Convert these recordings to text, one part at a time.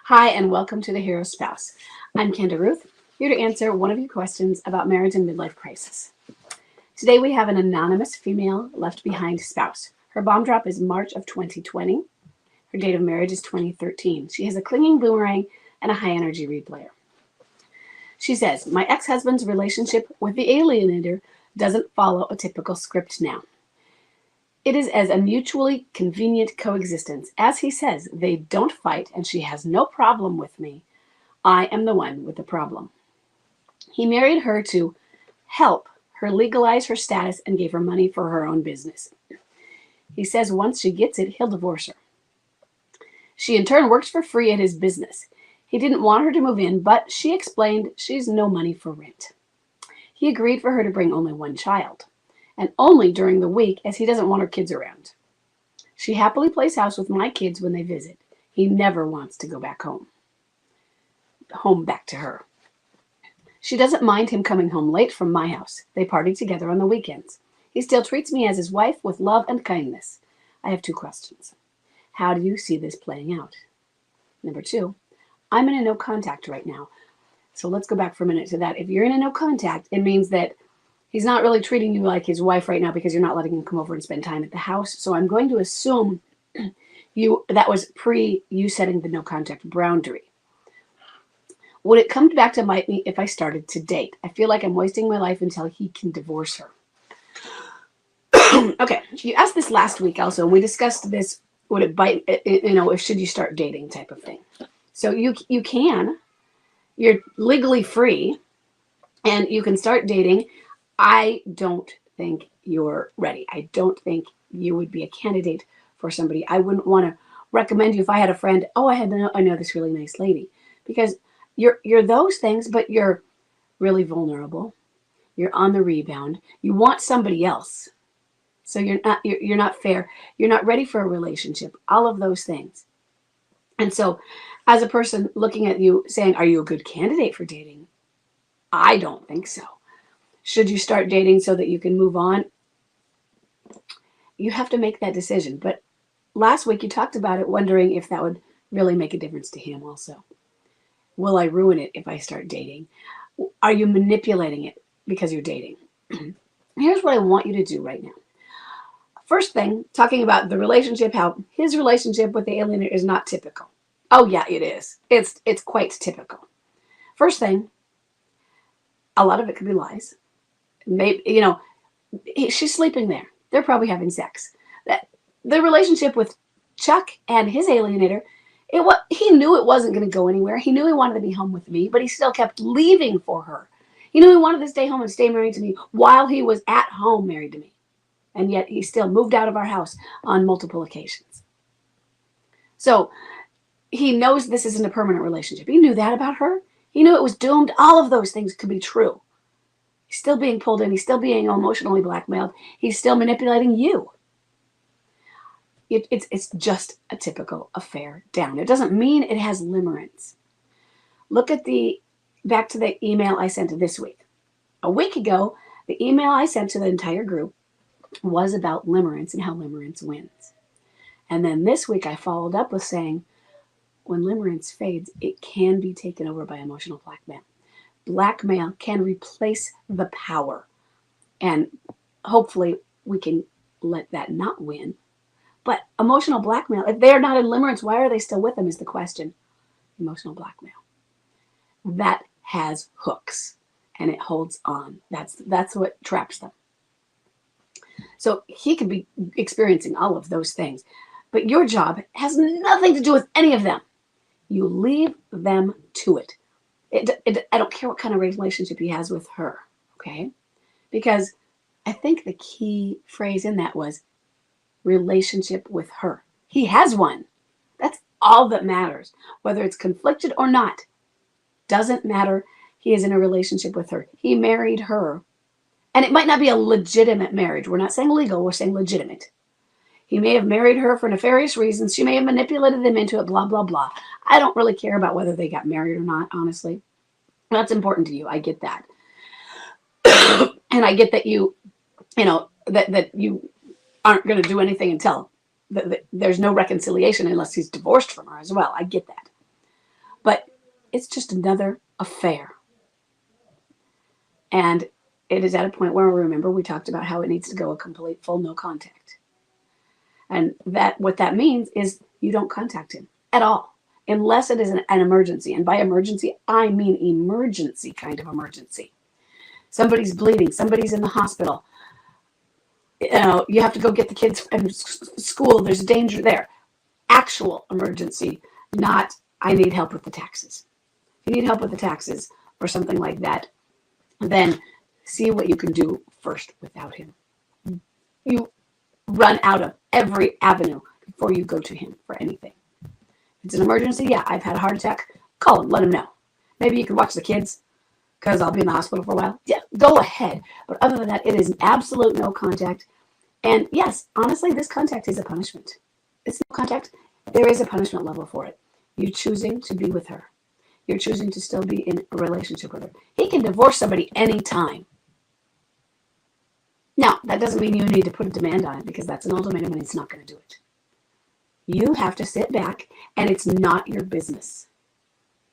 Hi, and welcome to The Hero Spouse. I'm Kenda Ruth, here to answer one of your questions about marriage and midlife crisis. Today we have an anonymous female left behind spouse. Her bomb drop is March of 2020. Her date of marriage is 2013. She has a clinging boomerang and a high energy replayer. She says, my ex-husband's relationship with the Alienator doesn't follow a typical script now. It is as a mutually convenient coexistence. As he says, they don't fight and she has no problem with me. I am the one with the problem. He married her to help her legalize her status and gave her money for her own business. He says once she gets it, he'll divorce her. She in turn works for free at his business. He didn't want her to move in, but she explained she's no money for rent. He agreed for her to bring only one child, and only during the week as he doesn't want her kids around. She happily plays house with my kids when they visit. He never wants to go back home. Back to her. She doesn't mind him coming home late from my house. They party together on the weekends. He still treats me as his wife with love and kindness. I have two questions. How do you see this playing out? Number two, I'm in a no contact right now. So let's go back for a minute to that. If you're in a no contact, it means that he's not really treating you like his wife right now because you're not letting him come over and spend time at the house. So I'm going to assume that was pre you setting the no contact boundary. Would it come back to bite me if I started to date? I feel like I'm wasting my life until he can divorce her. Okay, you asked this last week also, and we discussed this. Would it bite? If should you start dating type of thing. So you can. You're legally free, and you can start dating. I don't think you're ready. I don't think you would be a candidate for somebody. I wouldn't want to recommend you if I had a friend. Oh, I know this really nice lady, because you're those things, but you're really vulnerable. You're on the rebound. You want somebody else, so you're not fair. You're not ready for a relationship. All of those things, and so as a person looking at you saying, "Are you a good candidate for dating?" I don't think so. Should you start dating so that you can move on? You have to make that decision. But last week you talked about it, wondering if that would really make a difference to him also. Will I ruin it if I start dating? Are you manipulating it because you're dating? Here's what I want you to do right now. First thing, talking about the relationship, how his relationship with the alienator is not typical. Oh yeah, it is. It's quite typical. First thing, a lot of it could be lies. Maybe, she's sleeping there. They're probably having sex. The relationship with Chuck and his alienator, he knew it wasn't going to go anywhere. He knew he wanted to be home with me, but he still kept leaving for her. He knew he wanted to stay home and stay married to me while he was at home married to me. And yet he still moved out of our house on multiple occasions. So he knows this isn't a permanent relationship. He knew that about her. He knew it was doomed. All of those things could be true. He's still being pulled in. He's still being emotionally blackmailed. He's still manipulating you. It's just a typical affair down. It doesn't mean it has limerence. Look at back to the email I sent this week. A week ago, the email I sent to the entire group was about limerence and how limerence wins. And then this week I followed up with saying, when limerence fades, it can be taken over by emotional blackmail. Blackmail can replace the power. And hopefully we can let that not win. But emotional blackmail, if they're not in limerence, why are they still with them is the question. Emotional blackmail. That has hooks and it holds on. That's what traps them. So he could be experiencing all of those things. But your job has nothing to do with any of them. You leave them to it. I don't care what kind of relationship he has with her, okay? Because I think the key phrase in that was relationship with her. He has one. That's all that matters. Whether it's conflicted or not, doesn't matter. He is in a relationship with her. He married her. And it might not be a legitimate marriage. We're not saying legal, we're saying legitimate. He may have married her for nefarious reasons. She may have manipulated him into it, blah, blah, blah. I don't really care about whether they got married or not, honestly. That's important to you. I get that. And I get that that you aren't going to do anything until there's no reconciliation unless he's divorced from her as well. I get that. It's just another affair. And it is at a point where, remember, we talked about how it needs to go a complete full no contact. And that what that means is you don't contact him at all, unless it is an emergency. And by emergency, I mean emergency kind of emergency. Somebody's bleeding, somebody's in the hospital. You have to go get the kids from school. There's danger there. Actual emergency, not I need help with the taxes. If you need help with the taxes or something like that, then see what you can do first without him. You run out of every avenue before you go to him for anything. If it's an emergency, yeah, I've had a heart attack, call him, let him know. Maybe you can watch the kids because I'll be in the hospital for a while. Yeah, go ahead. But other than that, it is an absolute no contact. And yes, honestly, this contact is a punishment. It's no contact. There is a punishment level for it. You're choosing to be with her. You're choosing to still be in a relationship with her. He can divorce somebody anytime. Now, that doesn't mean you need to put a demand on it, because that's an ultimatum and it's not going to do it. You have to sit back, and it's not your business.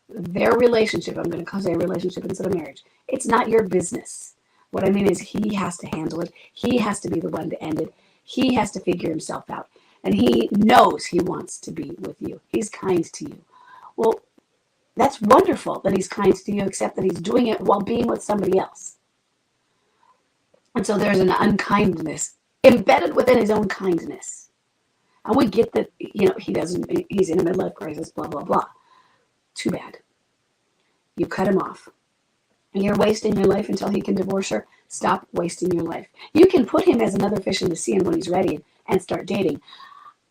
Their relationship, I'm going to say relationship instead of marriage, it's not your business. What I mean is he has to handle it. He has to be the one to end it. He has to figure himself out. And he knows he wants to be with you. He's kind to you. Well, that's wonderful that he's kind to you, except that he's doing it while being with somebody else. And so there's an unkindness embedded within his own kindness. And we get that, he's in a midlife crisis, blah, blah, blah. Too bad. You cut him off. You're wasting your life until he can divorce her. Stop wasting your life. You can put him as another fish in the sea, and when he's ready and start dating.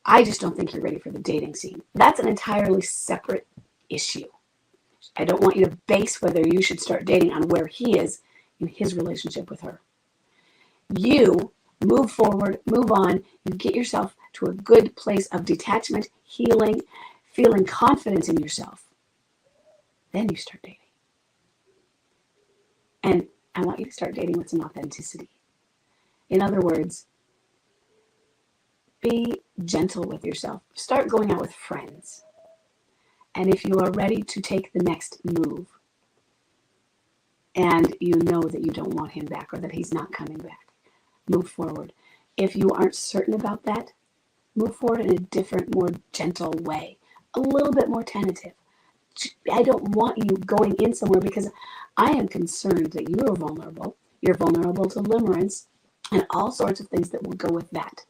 I just don't think you're ready for the dating scene. That's an entirely separate issue. I don't want you to base whether you should start dating on where he is in his relationship with her. You move forward, move on, you get yourself to a good place of detachment, healing, feeling confidence in yourself. Then you start dating. And I want you to start dating with some authenticity. In other words, be gentle with yourself. Start going out with friends. And if you are ready to take the next move, and you know that you don't want him back or that he's not coming back, move forward. If you aren't certain about that, move forward in a different, more gentle way, a little bit more tentative. I don't want you going in somewhere because I am concerned that you are vulnerable. You're vulnerable to limerence and all sorts of things that will go with that.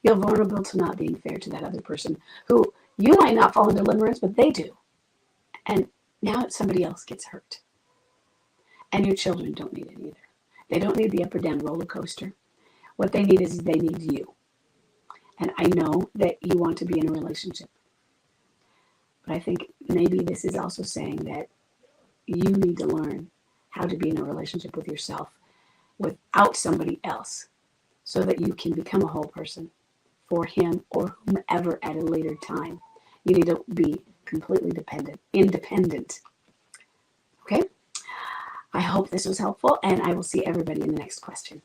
You're vulnerable to not being fair to that other person who you might not fall into limerence, but they do. And now somebody else gets hurt. And your children don't need it either. They don't need the up or down roller coaster. What they need is they need you. And I know that you want to be in a relationship. But I think maybe this is also saying that you need to learn how to be in a relationship with yourself without somebody else so that you can become a whole person for him or whomever at a later time. You need to be completely independent. Okay? I hope this was helpful, and I will see everybody in the next question.